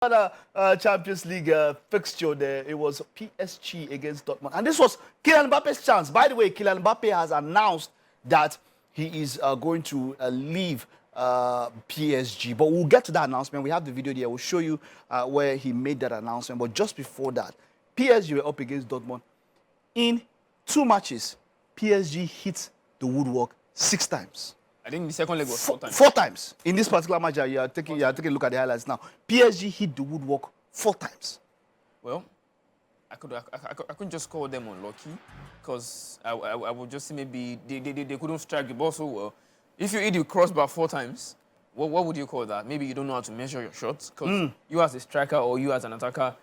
Other Champions League fixture there, it was PSG against Dortmund. And this was Kylian Mbappe's chance. By the way, Kylian Mbappe has announced that he is going to leave PSG. But we'll get to that announcement. We have the video there. We'll show you where he made that announcement. But just before that, PSG were up against Dortmund. In 2 matches, PSG hit the woodwork 6 times. I think the second leg was 4 times. 4 times. In this particular match, you are taking a look at the highlights now. PSG hit the woodwork 4 times. Well, I couldn't just call them unlucky, because I would just say maybe they couldn't strike the ball so well. If you hit the crossbar 4 times, what would you call that? Maybe you don't know how to measure your shots, because you as a striker or you as an attacker,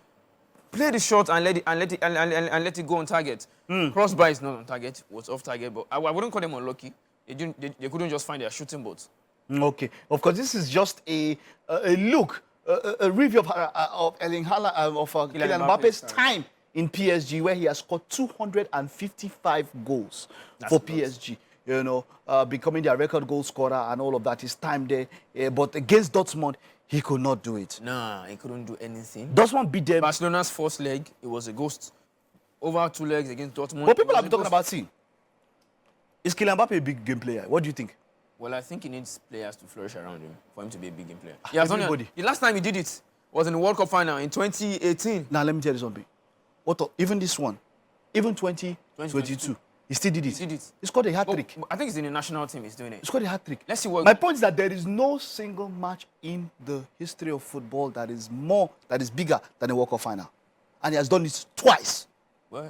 play the shot and let it go on target. Crossbar is not on target, was off target, but I wouldn't call them unlucky. They couldn't just find their shooting boats. Okay. Of course, this is just a look, a review of Erling Haaland, of Kylian Mbappe's time in PSG, where he has scored 255 goals for PSG. You know, becoming their record goal scorer and all of that. His time there. But against Dortmund, he could not do it. Nah, he couldn't do anything. Dortmund beat them. Barcelona's first leg, it was a ghost. Over 2 legs against Dortmund. But people have been talking about seeing. Is Kylian Mbappe a big game player? What do you think? Well, I think he needs players to flourish around him for him to be a big game player. Everybody. The last time he did it was in the World Cup final in 2018. Now, let me tell you something. Even this one, even 2022, he still did it. He scored a hat-trick. I think it's in the national team he's doing it. He scored a hat-trick. Let's see what... My point is that there is no single match in the history of football that is bigger than the World Cup final. And he has done it twice. Well,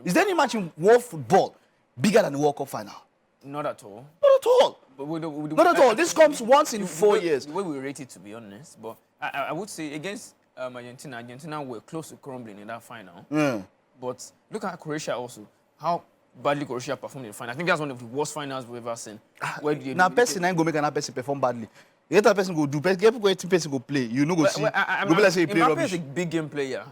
is there any match in world football bigger than the World Cup final? Not at all. Not at all. But not at all. This comes once in 4 years. The way we rate it, to be honest. But I would say against Argentina were close to crumbling in that final. But look at Croatia also. How badly Croatia performed in the final. I think that's one of the worst finals we've ever seen. Now, person ain't going to make another person perform badly. If that person go do, get person go play. You know go see. Let's say he play rubbish. Mbappe is a big game player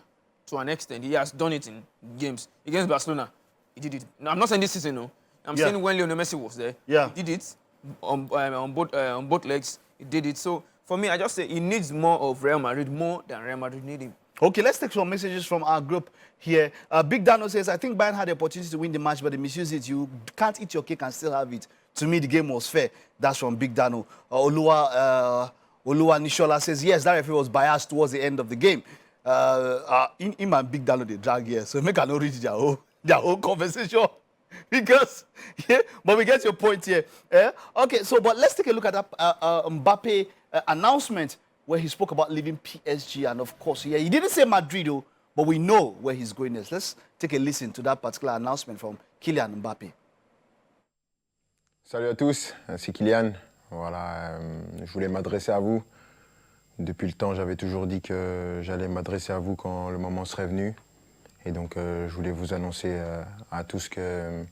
to an extent. He has done it in games. Against Barcelona, he did it. Now, I'm not saying this season, no. I'm saying when Lionel Messi was there, he did it on both legs. He did it. So for me, I just say he needs more of Real Madrid, more than Real Madrid need him. Okay, let's take some messages from our group here. Big Dano says, I think Bayern had the opportunity to win the match, but they misused it. You can't eat your cake and still have it. To me, the game was fair. That's from Big Dano. Oluwa Nishola says, yes, that referee was biased towards the end of the game. In my Big Dano, they drag here. So make I not read their whole conversation. Because, but we get your point here. Okay, so, but let's take a look at that Mbappe announcement where he spoke about leaving PSG. And of course, he didn't say Madrid, though, but we know where he's going next. Let's take a listen to that particular announcement from Kylian Mbappe. Salut à tous, c'est Kylian. Voilà, je voulais m'adresser à vous. Depuis le temps, j'avais toujours dit que j'allais m'adresser à vous quand le moment serait venu. Et donc, je voulais vous annoncer à tous que,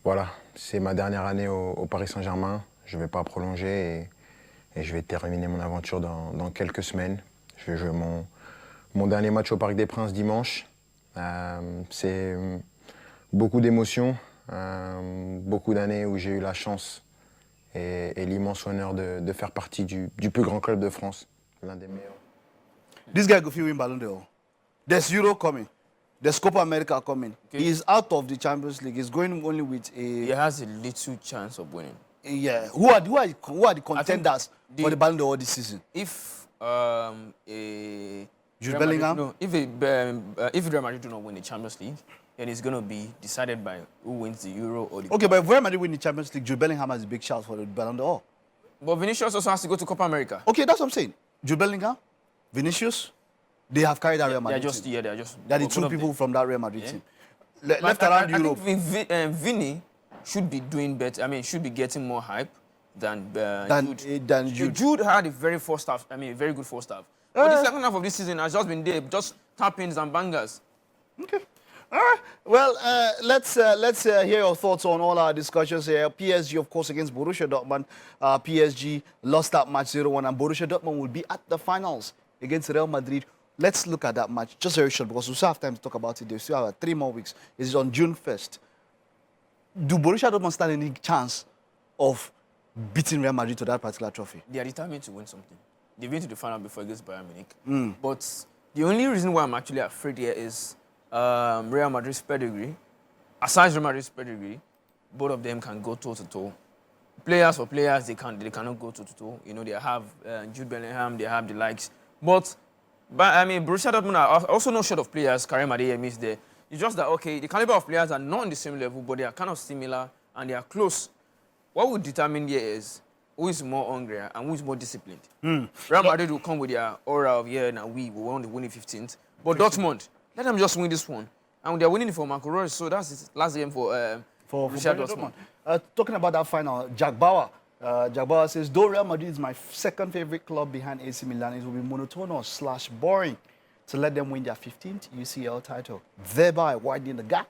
voilà, c'est ma dernière année au Paris Saint-Germain. Je ne vais pas prolonger et je vais terminer mon aventure dans quelques semaines. Je vais jouer mon dernier match au Parc des Princes dimanche. C'est beaucoup d'émotions, beaucoup d'années où j'ai eu la chance et l'immense honneur de faire partie du plus grand club de France, l'un des meilleurs. This guy go win Ballon d'Or. There's Euro coming. There's Copa America coming. Okay. He's out of the Champions League. He's going only with a... He has a little chance of winning. Yeah. Who are the contenders for the Ballon d'Or this season? If Jude Bellingham? No, if Real Madrid do not win the Champions League, then it's going to be decided by who wins the Euro or the... Okay, but if Real Madrid win the Champions League, Jude Bellingham has a big chance for the Ballon d'Or. But Vinicius also has to go to Copa America. Okay, that's what I'm saying. Jude Bellingham, Vinicius... They have carried that Real Madrid team. They're the 2 people from that Real Madrid team. Left around Europe. I think Vini should be doing better. I mean, should be getting more hype than Jude. Jude had a very good first half. But the second half of this season has just been there, just tap-ins and bangers. Okay. All right. Well, let's hear your thoughts on all our discussions here. PSG, of course, against Borussia Dortmund. PSG lost that match 0-1, and Borussia Dortmund will be at the finals against Real Madrid. Let's look at that match, just very short, because we still have time to talk about it. They still have 3 more weeks. It's on June 1st. Do Borussia Dortmund stand any chance of beating Real Madrid to that particular trophy? They are determined to win something. they've been to the final before against Bayern Munich. But the only reason why I'm actually afraid here is Real Madrid's pedigree. Aside Real Madrid's pedigree, both of them can go toe-to-toe. Players for players, they cannot go toe-to-toe. You know, they have Jude Bellingham, they have the likes. But I mean, Borussia Dortmund are also no short of players. Karim Adeyemi is there. It's just that, okay, the caliber of players are not on the same level, but they are kind of similar and they are close. What will determine here is who is more hungry and who is more disciplined. Real Madrid will come with their aura of, now we want to win the 15th. But Dortmund, let them just win this one. And they're winning it for Marco Reus, so that's his last game for Borussia Dortmund. Talking about that final, Jack Bauer. Jack Bauer says, though Real Madrid is my second favorite club behind AC Milan, it will be monotonous/boring to let them win their 15th UCL title, thereby widening the gap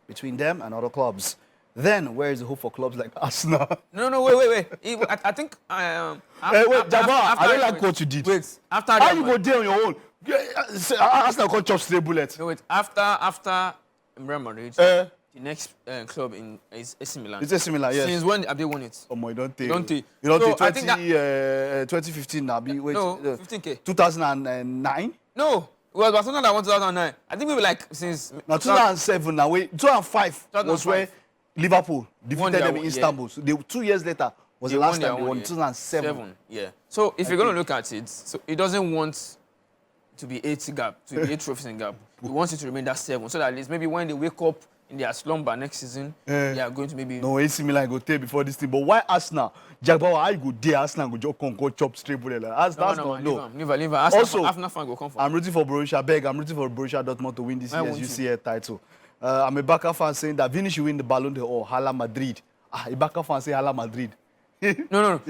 between them and other clubs. Then, where is the hope for clubs like Arsenal? No, wait. I think... wait, Jack Bauer, I don't like what you did. Wait, after... How you go there on your own? Arsenal can't chop stray bullets. No, wait, after Real Madrid, the next club is AC Milan. It's AC Milan, yes. Since when have they won it? Oh my, don't take. You don't so take 2015 now. Wait, no, 15K. 2009? No, it was Barcelona that won 2009. I think we were like since... Now 2007 now. Wait, 2005 was where Liverpool defeated them in Istanbul. So 2 years later was the last time they won. 2007. Yeah. So if you're going to look at it, so it doesn't want to be 8 gap, to be 8 trophies in gap. It wants it to remain that 7. So that at least maybe when they wake up in their slumber next season, they are going to maybe... No, AC Milan go take before this thing. But why Arsenal? Jack Bauer, how you go there? Arsenal go just come, go chop straight bullet. No. Leave. Also, Arsenal fan go come for. I'm rooting for Borussia Beg. I'm rooting for Borussia Dortmund to win this year's UCL title. I'm a Barca fan saying that Vini should win the Ballon d'Or, Hala Madrid. A Barca fan say Hala Madrid. No.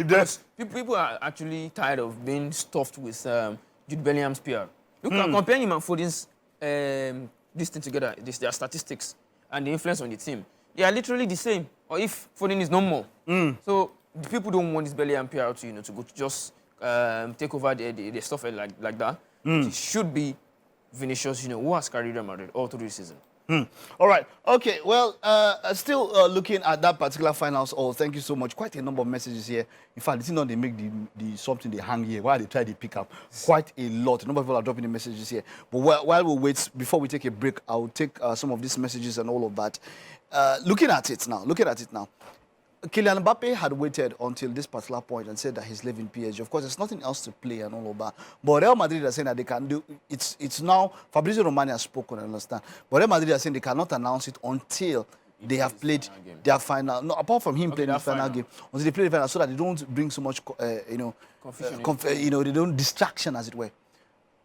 People are actually tired of being stuffed with Jude Bellingham's PR. Look, comparing him and Foden's this thing together, their statistics and the influence on the team, they are literally the same. Or if Foden is no more. So the people don't want this Bellingham PR to to go to just take over the stuff like that. It should be Vinicius, who has carried Real Madrid all through the season. All right. Okay. Well, still looking at that particular finals. Oh, thank you so much. Quite a number of messages here. In fact, this is not they make the something they hang here. While they try to pick up quite a lot. A number of people are dropping the messages here. But while we wait, before we take a break, I'll take some of these messages and all of that. Looking at it now. Kylian Mbappe had waited until this particular point and said that he's leaving PSG. Of course, there's nothing else to play and all of that. But Real Madrid are saying that they can do it's now. Fabrizio Romano has spoken, I understand. But Real Madrid are saying they cannot announce it until they have played their final. No, apart from him playing the final game, until they play the final, so that they don't bring so much, they don't distraction, as it were.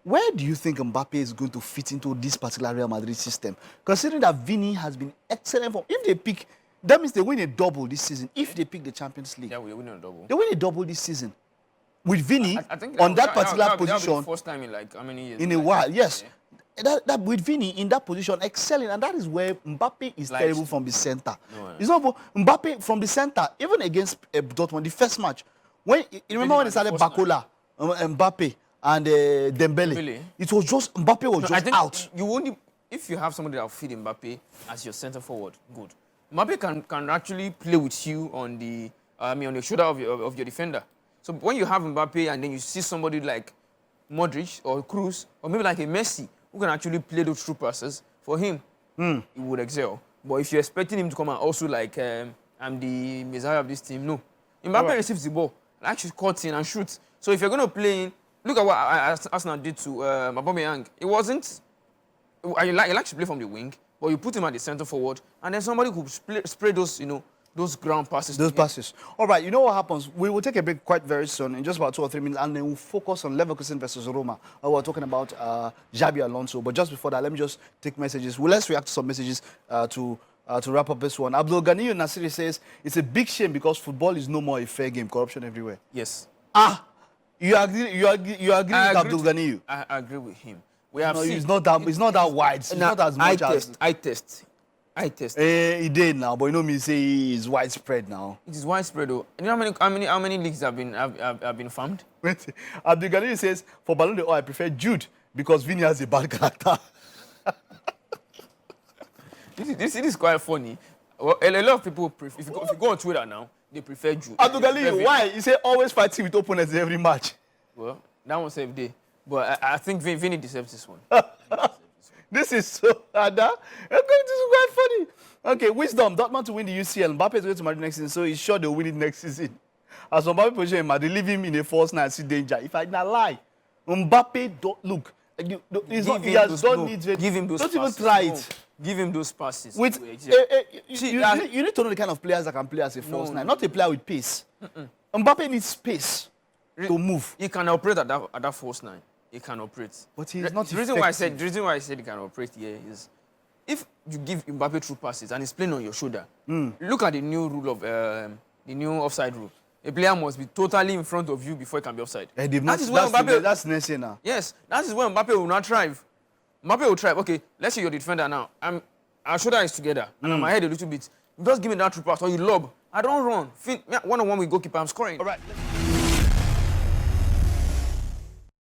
Where do you think Mbappe is going to fit into this particular Real Madrid system? Considering that Vini has been excellent for, if they pick. That means they win a double this season if they pick the Champions League. Yeah, we win a double. They win a double this season. With Vini on that particular position. That will be the first time in like how many years? In a while, yes. That with Vini in that position, excelling, and that is where Mbappe is terrible from the center. It's not Mbappe from the center, even against Dortmund, the first match. When you remember when they started Bakola, Mbappe, and Dembele, it was just Mbappe was just out. You won't, if you have somebody that will feed Mbappe as your center forward, good. Mbappe can actually play with you on the shoulder of your defender. So when you have Mbappe and then you see somebody like Modric or Kroos or maybe like a Messi who can actually play those true passes, for him, he would excel. But if you're expecting him to come and also like I'm the messiah of this team, no. Mbappe receives the ball, actually cuts in and shoots. So if you're going to play in, look at what Arsenal did to Aubameyang. It wasn't. He likes to play from the wing. But you put him at the center forward, and then somebody could spray those, those ground passes. Those passes. All right, you know what happens? We will take a break quite very soon, in just about 2 or 3 minutes, and then we'll focus on Leverkusen versus Roma. We're talking about Xabi Alonso. But just before that, let me just take messages. Well, let's react to some messages to wrap up this one. Abdul Ganiyu Nasiri says, it's a big shame because football is no more a fair game. Corruption everywhere. Yes. You agree with Abdul Ganiyu? I agree with him. We have it's not that wide. It's not as much I test. He did now, but me say it's widespread now. It is widespread though. You know how many leagues have been formed? Wait, Abdul Ghani says for Ballon d'Or I prefer Jude because Vini has a bad character. This is quite funny. Well, a lot of people prefer. If you go on Twitter now, they prefer Jude. Abdul Ghani, why? He say always fighting with opponents in every match. Well, That one saved day. But I think Vinny deserves this one. This is so Ada. This is quite funny. Okay, wisdom. Dortmund to win the UCL. Mbappe is going to Madrid next season, so he's sure they'll win it next season. As Mbappe position in Madrid, leave him in a false nine, see danger. If I not lie, Mbappe don't look. He has done needs. Give him those don't passes. Even try it. Give him those passes. With you need to know the kind of players that can play as a false nine, not a player with pace. Mbappe needs space to move. He can operate at that false nine. He can operate. But he's not the reason why I said he can operate here is if you give Mbappe true passes and he's playing on your shoulder, look at the new rule of the new offside rule. A player must be totally in front of you before he can be offside. That's Nessie now. Yes, that is where Mbappe will not thrive. Mbappe will thrive. Okay, let's say you're the defender now. Our shoulder is together and my head a little bit. Just give me that true pass or you lob. I don't run. One-on-one with goalkeeper, I'm scoring. All right.